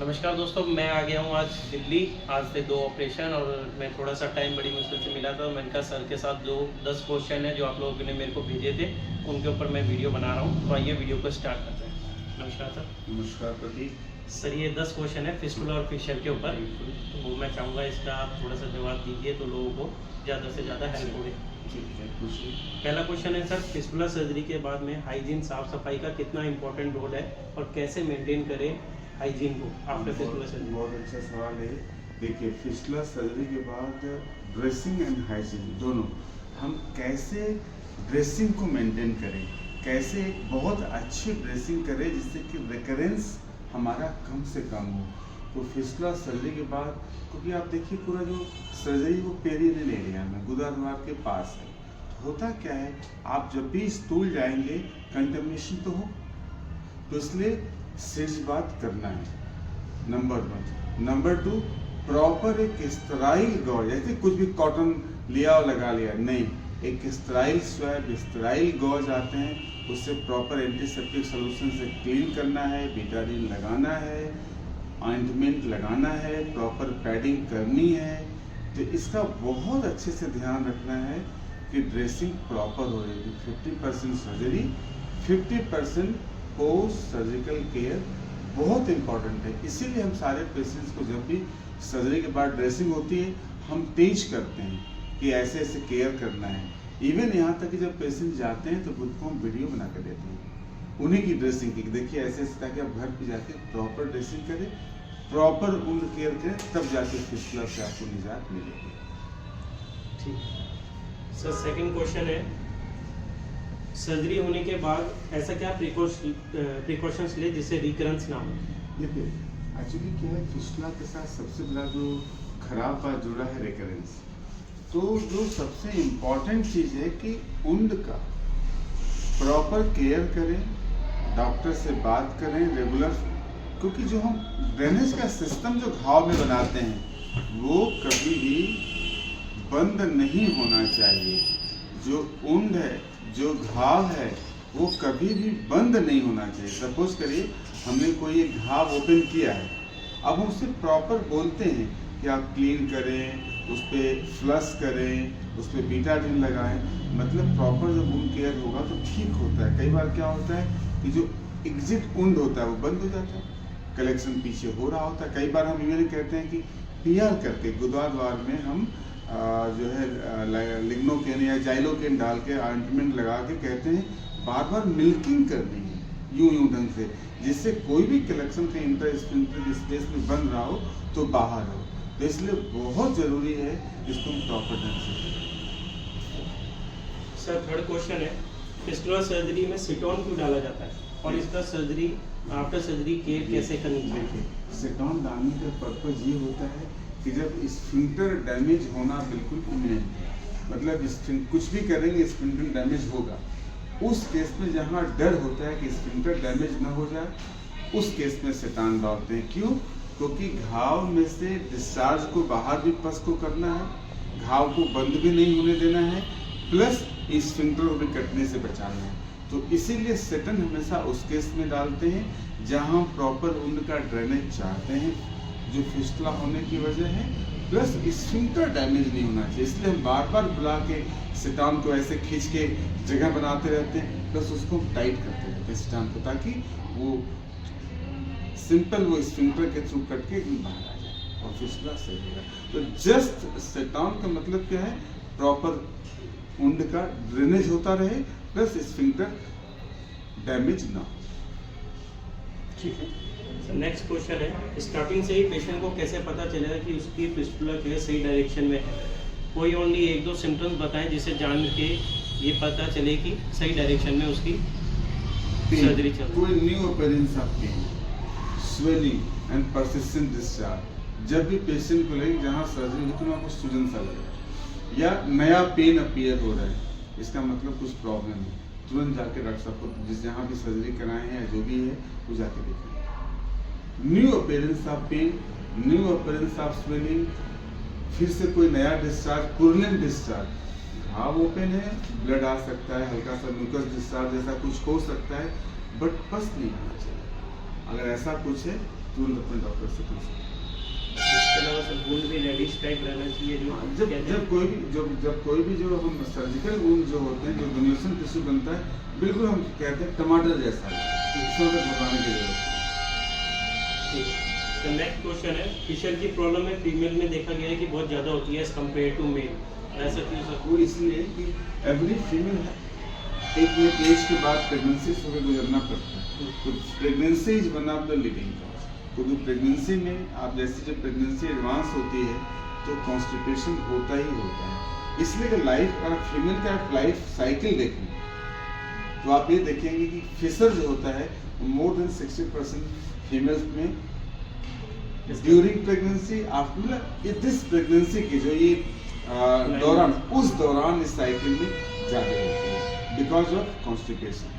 नमस्कार दोस्तों, मैं आ गया हूँ आज दिल्ली। आज से 2 ऑपरेशन और मैं थोड़ा सा टाइम बड़ी मुश्किल से मिला था। मैंने कहा सर के साथ जो 10 क्वेश्चन है जो आप लोगों ने मेरे को भेजे थे उनके ऊपर मैं वीडियो बना रहा हूँ। तो आइए वीडियो को स्टार्ट करते हैं। नमस्कार सर। नमस्कार प्रदीप। सर ये 10 क्वेश्चन है फिस्टुला और फिशर के ऊपर, तो वो मैं चाहूँगा इसका आप थोड़ा सा जवाब दीजिए तो लोगों को ज़्यादा से ज़्यादा हेल्प होगी। ठीक है, पूछिए। पहला क्वेश्चन है सर, फिस्टुला सर्जरी के बाद में हाइजीन साफ सफाई का कितना इंपॉर्टेंट रोल है और कैसे मेंटेन करें हाइजीन को आफ्टर फिस्टुला सर्जरी? बहुत अच्छा सवाल है। देखिए, फिस्टुला सर्जरी के बाद ड्रेसिंग एंड हाइजीन दोनों हम कैसे ड्रेसिंग को मेंटेन करें, कैसे एक बहुत अच्छी ड्रेसिंग करें जिससे कि रिकरेंस हमारा कम से कम हो। तो फिस्टुला सर्जरी के बाद, क्योंकि आप देखिए पूरा जो सर्जरी वो पेरिनियल एरिया में गुदाद्वार के पास है, तो होता क्या है, आप जब भी स्टूल जाएंगे कंटेमिनेशन तो हो, तो इसलिए सिर्फ बात करना है, नंबर 1। नंबर 2, प्रॉपर एक स्टेराइल गॉज, जैसे कुछ भी कॉटन लिया और लगा लिया, नहीं, एक स्टेराइल स्वैब, स्टेराइल गॉज आते हैं, उससे प्रॉपर एंटीसेप्टिक सोल्यूशन से क्लीन करना है, बीटाडीन लगाना है, ऑइंटमेंट लगाना है, प्रॉपर पैडिंग करनी है। तो इसका बहुत अच्छे से ध्यान रखना है कि ड्रेसिंग प्रॉपर हो रही है। 50% सर्जरी, 50% पोस्ट सर्जिकल केयर बहुत इंपॉर्टेंट है। इसीलिए हम सारे पेशेंट्स को जब भी सर्जरी के बाद ड्रेसिंग होती है हम टीच करते हैं कि ऐसे ऐसे केयर करना है। इवन यहाँ तक कि जब पेशेंट जाते हैं तो खुद को हम वीडियो बना कर देते हैं उन्हीं की ड्रेसिंग की, देखिए ऐसे ऐसे, ताकि आप घर पे जाके प्रॉपर ड्रेसिंग करें, प्रॉपर उन केयर करें, तब जाके फिस्टुला से आपको निजात मिलेगी। ठीक है सर। सेकंड क्वेश्चन है, सर्जरी होने के बाद ऐसा क्या प्रिकॉशंस ले जिससे रिकरेंस ना हो? देखिए, एक्चुअली क्या है, फिस्टुला के साथ सबसे बड़ा जो खराब बात जुड़ा है रिकरेंस। तो जो सबसे इम्पॉर्टेंट चीज़ है कि उंड का प्रॉपर केयर करें, डॉक्टर से बात करें रेगुलर, क्योंकि जो हम ड्रेनेज का सिस्टम जो घाव में बनाते हैं वो कभी भी बंद नहीं होना चाहिए। जो उंड है, जो घाव है, वो कभी भी बंद नहीं होना चाहिए। सपोज करिए हमने कोई एक घाव ओपन किया है, अब हम उससे प्रॉपर बोलते हैं कि आप क्लीन करें, उस पर फ्लश करें, उस पर बीटाडीन लगाएं, मतलब प्रॉपर जब वुंड केयर होगा तो ठीक होता है। कई बार क्या होता है कि जो एग्जिट वुंड होता है वो बंद हो जाता है, कलेक्शन पीछे हो रहा होता है। कई बार हम इवन कहते हैं कि पीआर करके गुदाद्वार में हम जो है लिग्नोकेन या जाइलोकेन डाल के ऑइंटमेंट लगा के कहते हैं बार बार मिल्किंग करनी है यूं ढंग से, जिससे कोई भी कलेक्शन के इंटर स्पेस में बन रहा हो तो बाहर हो। तो इसलिए बहुत जरूरी है इसको हम प्रॉपर ढंग से करें। सर थर्ड क्वेश्चन है, फिस्टुला सर्जरी में सिटॉन क्यों डाला जाता है और इसका सर्जरी आफ्टर सर्जरी केयर कैसे करनी चाहिए? सिटॉन डालने का पर्पज ये होता है कि जब स्फिंक्टर डैमेज होना बिल्कुल इमिनेंट है, मतलब कुछ भी करेंगे स्फिंक्टर डैमेज होगा, उस केस में जहाँ डर होता है कि स्फिंक्टर डैमेज ना हो जाए, उस केस में सिटॉन डालते हैं। क्यों? क्योंकि घाव में से डिस्चार्ज को बाहर भी पस को करना है, घाव को बंद भी नहीं होने देना है, प्लस स्फिंक्टर को भी कटने से बचाना है। तो इसीलिए सिटन हमेशा उस केस में डालते हैं जहाँ प्रॉपर उनका ड्रेनेज चाहते हैं, जो फिस्टुला होने की वजह है, प्लस स्फिंक्टर डैमेज नहीं होना चाहिए। इसलिए हम बार बार बुला के सिटॉन को ऐसे खींच के जगह बनाते रहते हैं, प्लस उसको टाइट करते रहते हैं सिटॉन को, ताकि वो सिंपल वो स्फिंक्टर के थ्रू कट के बाहर आ जाए और फिस्टुला सही होगा। तो जस्ट सिटॉन का मतलब क्या है, प्रॉपर उंड का ड्रेनेज होता रहे, प्लस स्फिंक्टर डैमेज ना हो। ठीक है। नेक्स्ट क्वेश्चन है, स्टार्टिंग से ही पेशेंट को कैसे पता चलेगा कि उसकी फिस्टुला केयर सही डायरेक्शन में है? कोई ओनली 1-2 सिम्टम्स बताएं जिससे जान के ये पता चले कि सही डायरेक्शन में उसकी सर्जरी चल रही है। कोई new appearance of pain, swelling and persistent discharge, जब भी पेशेंट को लगे जहाँ सर्जरी होती है वहाँ कुछ सूजन सा लग रहा है या नया पेन अपीयर हो रहा है, इसका मतलब कुछ प्रॉब्लम है, तुरंत जाके डॉक्टर साहब को जिस जहाँ भी सर्जरी कराए हैं या जो भी है वो जाके देखें। New appearance of pain, new appearance of swelling, फिर से कोई नया डिस्चार्ज, पुरलेंट डिस्चार्ज, घाव ओपन है, ब्लड आ सकता है, हल्का सा म्यूकस डिस्चार्ज जैसा कुछ हो सकता है, बट पस नहीं होना चाहिए। अगर ऐसा कुछ है तुरंत अपने डॉक्टर से पूछ सकते हैं। इसके अलावा सर वुंड भी रेडिश टाइप रहना चाहिए जो जब कहते जब हैं। कोई भी जो हम सर्जिकल वुंड जो होते हैं, जो ग्रेन्युलेशन टिश्यू बनता है, बिल्कुल हम कहते हैं टमाटर जैसा है, इसमें तो घबराने की जरूरत है। ठीक है। तो नेक्स्ट क्वेश्चन है, फिशर की प्रॉब्लम है फीमेल में देखा गया है कि बहुत ज़्यादा होती है एज कम्पेयर टू मेल, ऐसा क्यों सर? वो इसलिए कि एवरी फीमेल एक एज के बाद प्रेगनेंसी से होकर गुजरना पड़ता है, तो pregnancy is one of the living cause, क्योंकि प्रेगनेंसी में आप जैसे जब प्रेगनेंसी एडवांस होती है तो कॉन्स्टिपेशन होता ही होता है। इसलिए अगर लाइफ अगर फीमेल का लाइफ साइकिल देखें तो आप ये देखेंगे कि फिशर जो होता है मोर देन 60% फीमेल्स में during pregnancy, after this pregnancy की जो ये दौरान, उस दौरान इस साइकिल में ज़्यादा होती है because of constipation.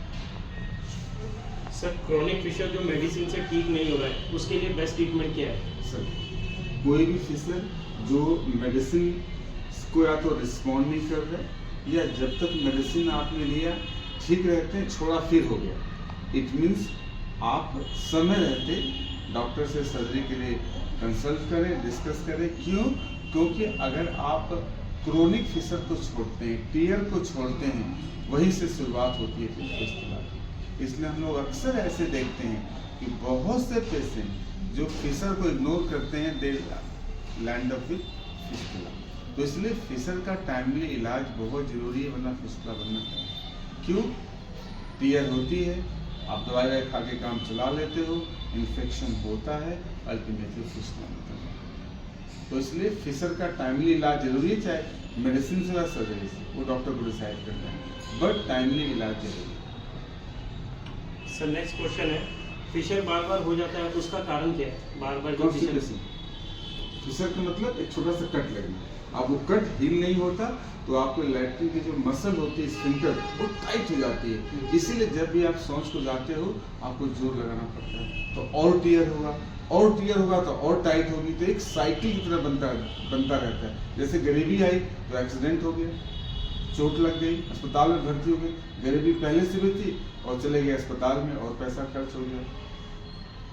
Sir chronic fissure जो मेडिसिन से ठीक नहीं हो रहा है उसके लिए बेस्ट ट्रीटमेंट क्या है? सर कोई भी फिशर जो मेडिसिन को या तो रिस्पॉन्ड नहीं कर रहा या जब तक मेडिसिन आपने लिया ठीक रहते हैं, छोड़ा फिर हो गया, इट मीन्स आप समय रहते डॉक्टर से सर्जरी के लिए कंसल्ट करें, डिस्कस करें। क्यों? क्योंकि अगर आप क्रोनिक फिशर को छोड़ते हैं, टीयर को छोड़ते हैं, वहीं से शुरुआत होती है फिर फिस्टुला की। इसलिए हम लोग अक्सर ऐसे देखते हैं कि बहुत से पेशेंट जो फिशर को इग्नोर करते हैं दे लैंड अप विद फिस्टुला। तो इसलिए फिशर का टाइमली इलाज बहुत जरूरी है, वरना फिस्टुला बनना चाहिए। क्यों? टीयर होती है, आप दवाई खा के काम चला लेते हो, इन्फेक्शन होता है, अल्टीमेटली फिस्टुला होता है। तो इसलिए फिशर का टाइमली इलाज जरूरी है, चाहे मेडिसिन से या सर्जरी से, वो डॉक्टर को डिसाइड करना है, बट टाइमली इलाज जरूरी है। सर नेक्स्ट क्वेश्चन है, फिशर बार बार हो जाता है उसका कारण क्या है? बार बार जो फिशर कॉन्स्टिपेशन। फिशर का मतलब एक छोटा सा कट लगना, अब वो कट हील नहीं होता तो आपको लैट्रिन की जो मसल होती है स्फिंक्टर वो टाइट हो जाती है। इसीलिए जब भी आप शौच को जाते हो आपको जोर लगाना पड़ता है, तो और टीयर होगा, और टीयर होगा तो और टाइट होगी, तो एक साइकिल की तरह बनता रहता है। जैसे गरीबी आई तो एक्सीडेंट हो गया, चोट लग गई, अस्पताल में भर्ती हो गई, गरीबी पहले से भी थी और चले गए अस्पताल में और पैसा खर्च हो गया।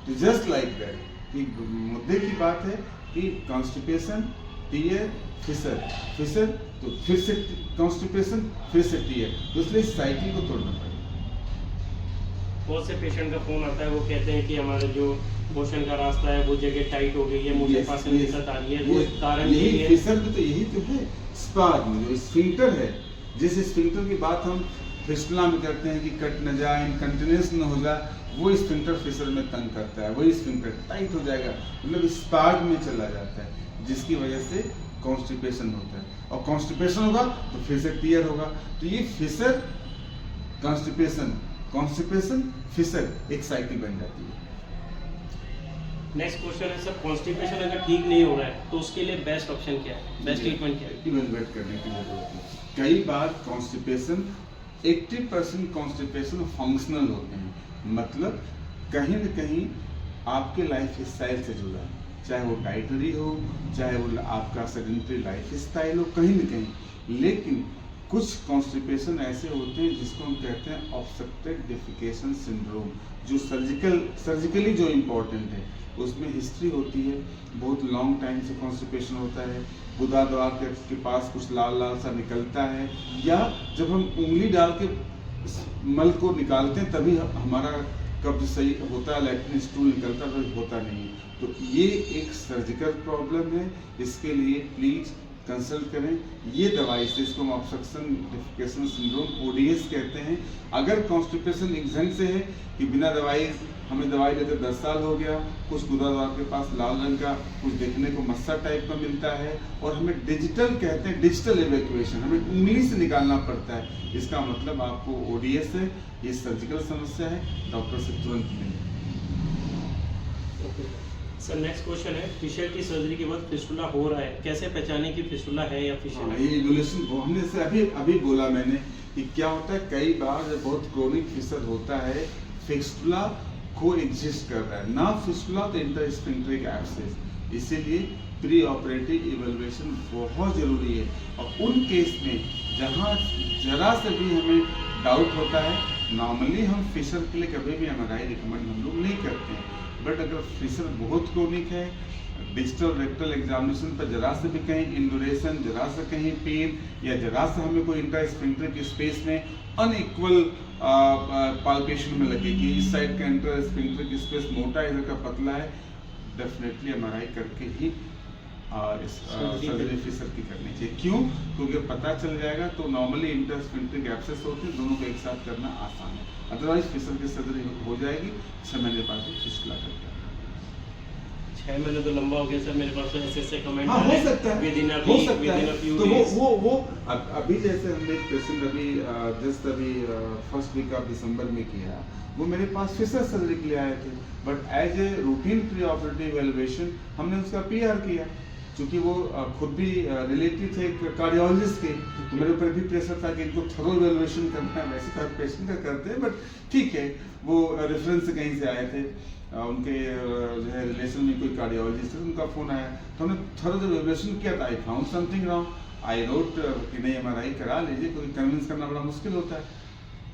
तो जस्ट लाइक दैट कि मुद्दे की बात है कि कॉन्स्टिपेशन, टीयर, फिशर तो फिर से कॉन्स्टिपेशन, फिर से टीयर, तो इसलिए इस साइकिल को तोड़ना पड़ेगा। बहुत से पेशेंट का फोन आता है, वो कहते हैं कि हमारा जो मोशन का रास्ता है वो जगह टाइट हो गई है, मुझे पास में दिक्कत आ रही है, वो कारण यही है। फिशर भी तो यही तो है, स्पाज्म जो स्फिंक्टर है, जिस स्फिंक्टर की बात हम फिस्टुला में करते हैं कि कट न जाए, इनकंटिन्यूअस न हो जाए, वो स्फिंक्टर फिशर में तंग करता है, वही स्फिंक्टर टाइट हो जाएगा, मतलब स्पाज्म में चला जाता है, जिसकी वजह से कॉन्स्टिपेशन होता है, और कॉन्स्टिपेशन होगा तो फिर से टीयर होगा। तो ये फिशर, कॉन्स्टिपेशन, फिशर एक साइकिल बन जाती है। नेक्स्ट क्वेश्चन है सर, कॉन्स्टिपेशन अगर ठीक नहीं हो रहा है तो उसके लिए बेस्ट ऑप्शन क्या है, बेस्ट ट्रीटमेंट क्या है? इवेलुएट करने की जरूरत है। कई बार कॉन्स्टिपेशन 80% कॉन्स्टिपेशन फंक्शनल होते हैं, मतलब कहीं न कहीं आपके लाइफ स्टाइल से जुड़ा है, चाहे वो डाइटरी हो, चाहे वो आपका सेडेंटरी लाइफ स्टाइल हो, कहीं न कहीं। लेकिन कुछ कॉन्स्टिपेशन ऐसे होते हैं जिसको हम कहते हैं ऑब्स्ट्रक्टेड डेफिकेशन सिंड्रोम, जो सर्जिकली जो इम्पोर्टेंट है, उसमें हिस्ट्री होती है, बहुत लॉन्ग टाइम से कॉन्स्टिपेशन होता है, गुदा द्वार के पास कुछ लाल लाल सा निकलता है, या जब हम उंगली डाल के मल को निकालते हैं तभी हमारा कब्ज सही होता है, लैट्रिन स्टूल निकलता है, तो होता नहीं। तो ये एक सर्जिकल प्रॉब्लम है, इसके लिए प्लीज कंसल्ट करें। ये दवाई से, इसको हम ऑब्स्ट्रक्शन डेफिकेशन सिंड्रोम ओडीएस कहते हैं। अगर कॉन्स्टिपेशन एक्सेंट से है कि बिना दवाई, हमें दवाई लेते 10 साल हो गया, कुछ गुदाद्वार के पास लाल रंग का कुछ देखने को मस्सा टाइप का मिलता है, और हमें डिजिटल कहते हैं, डिजिटल इवैक्यूएशन, हमें उंगली से निकालना पड़ता है, इसका मतलब आपको ओडीएस है, ये सर्जिकल समस्या है, डॉक्टर से तुरंत मिलें। सर नेक्स्ट क्वेश्चन है, फिशर की सर्जरी के बाद फिस्टुला हो रहा है, कैसे पहचाने कि फिस्टुला है या फिशर है? ये इवोल्यूशन हमने से अभी बोला मैंने कि क्या होता है, कई बार जब बहुत क्रोनिक फिशर होता है, फिस्टुला को एग्जिस्ट कर रहा है, ना फिस्टुला तो इंटरस्फिंक्टरिक एब्सेस, इसीलिए प्री ऑपरेटिव इवैल्यूएशन बहुत जरूरी है। और उन केस में जहाँ जरा से भी हमें डाउट होता है, नॉर्मली हम फिशर के लिए कभी भी एमआरआई रिकमेंड हम लोग नहीं करते हैं, बट अगर फिशर बहुत क्रोनिक है, डिजिटल रेक्टल एग्जामिनेशन पर जरा से भी कहीं इंडुरेशन, जरा से कहीं पेन या जरा से हमें कोई इंट्रास्फिंक्टर की स्पेस में अनइक्वल पाल्पेशन में लगे कि इस साइड का इंट्रास्फिंक्टर की स्पेस मोटा है, इधर का पतला है, डेफिनेटली एमआरआई करके ही इस सर्जरी फिशर की करनी चाहिए। क्यों? क्योंकि पता चल जाएगा तो नॉर्मली इंट्रास्फिंक्टर एब्सेस होते हैं, दोनों को एक साथ करना आसान है, अदरवाइज फिशर की सर्जरी हो जाएगी 6 महीने बाद फिशला करके। 6 महीने तो लंबा हो गया सर, मेरे पास तो ऐसे कमेंट हाँ, हो सकता है, हो सकता है। तो वो अभी जैसे हमने एक पेशेंट अभी जस्ट अभी फर्स्ट वीक ऑफ दिसंबर में किया, वो मेरे पास फिशर सर्जरी के लिए आए थे, but as a routine pre operative evaluation हमने उसका पीआर किया, क्योंकि वो खुद भी रिलेटिव थे एक कार्डियोलॉजिस्ट के, तो मेरे ऊपर भी प्रेशर था कि इनको थरो एवेल्युएशन करना है। वैसे तो पेशेंट का करते हैं, बट ठीक है, वो रेफरेंस से कहीं से आए थे, उनके जो है रिलेशन में कोई कार्डियोलॉजिस्ट है, उनका फोन आया, तो हमने थरो एवेल्युएशन किया था। I found something wrong, I wrote कि नहीं एमआरआई करा लीजिए, क्योंकि कन्विंस करना बड़ा मुश्किल होता है।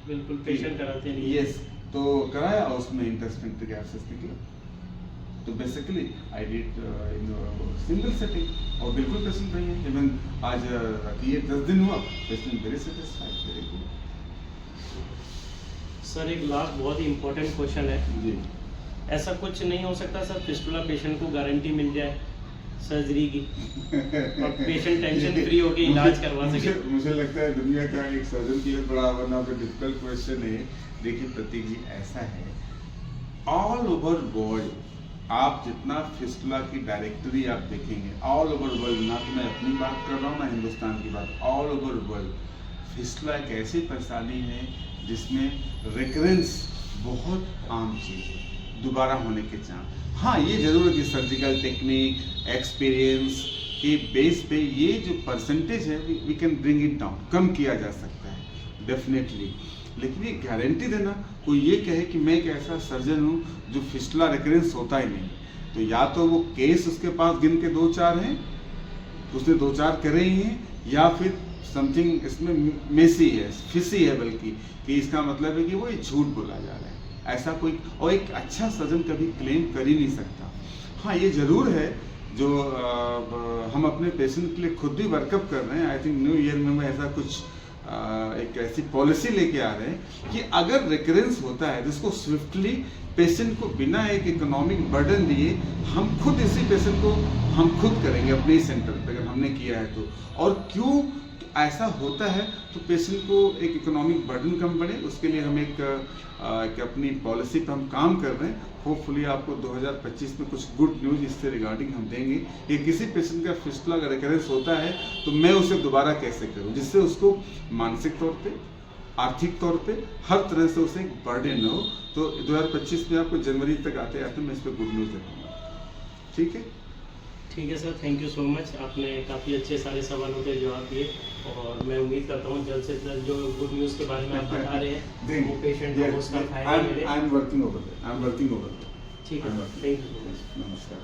बिल्कुल, पेशेंट कराते नहीं। यस, तो कराया, उसमें इंट्रास्फिंक्टर एब्सेस निकला। तो basically I did in single setting, और बिल्कुल पेशेंट नहीं है। इवन आज ये 10 दिन हुआ, patient very satisfied, very good. Sir एक लास्ट बहुत ही इम्पोर्टेंट क्वेश्चन है जी, ऐसा कुछ नहीं हो सकता सर फिस्टुला पेशेंट को गारंटी मिल जाए सर्जरी की और पेशेंट टेंशन फ्री होकर इलाज करवा सके? मुझे लगता है दुनिया का एक सर्जन के लिए बड़ा one of the difficult question है। देखिए प्रतीक जी, ऐसा है, ऑल ओवर वर्ल्ड आप जितना फिस्टुला की डायरेक्टरी आप देखेंगे, ऑल ओवर वर्ल्ड, ना तो मैं अपनी बात कर रहा हूँ ना हिंदुस्तान की बात, ऑल ओवर वर्ल्ड फिस्टुला एक ऐसी परेशानी है जिसमें रिकरेंस बहुत आम चीज़ है, दोबारा होने के चांस। हाँ, ये जरूर है कि सर्जिकल टेक्निक, एक्सपीरियंस के बेस पे ये जो परसेंटेज है we can bring it down, कम किया जा सकता है डेफिनेटली। लेकिन ये गारंटी देना, कोई ये कहे कि मैं एक ऐसा सर्जन हूँ जो फिस्टुला रिकरेंस होता ही नहीं, तो या तो वो केस उसके पास गिन के 2-4 हैं, उसने 2-4 करे ही हैं, या फिर समथिंग इसमें मेसी है, फिसी है, बल्कि कि इसका मतलब है कि वो झूठ बोला जा रहा है। ऐसा कोई, और एक अच्छा सर्जन कभी क्लेम कर ही नहीं सकता। हाँ, ये जरूर है जो हम अपने पेशेंट के लिए खुद भी वर्कअप कर रहे हैं। आई थिंक न्यू ईयर में ऐसा कुछ एक ऐसी पॉलिसी लेके आ रहे हैं कि अगर रिकरेंस होता है तो उसको स्विफ्टली पेशेंट को बिना एक इकोनॉमिक बर्डन दिए हम खुद इसी पेशेंट को हम खुद करेंगे अपने सेंटर पे, अगर हमने किया है तो। और क्यों ऐसा होता है, तो पेशेंट को एक इकोनॉमिक बर्डन कम पड़े, उसके लिए हम एक अपनी पॉलिसी पे हम काम कर रहे हैं। होपफुली आपको 2025 में कुछ गुड न्यूज़ इससे रिगार्डिंग हम देंगे कि किसी पेशेंट का फिस्टुला का रिकरेंस होता है तो मैं उसे दोबारा कैसे करूं, जिससे उसको मानसिक तौर पे, आर्थिक तौर पे, हर तरह से उसे एक बर्डन हो। तो 2025 में आपको जनवरी तक आते आते मैं इस पर गुड न्यूज़ दे दूँगा। ठीक है, ठीक है sir, thank you so much. आपने काफ़ी अच्छे सारे सवालों के जवाब दिए, और मैं उम्मीद करता हूँ जल्द से जल्द जो गुड न्यूज़ के बारे में आप बता रहे हैं वो पेशेंट को उसका फायदा मिले। I am working over that. ठीक है, थैंक यू सो मच। नमस्कार।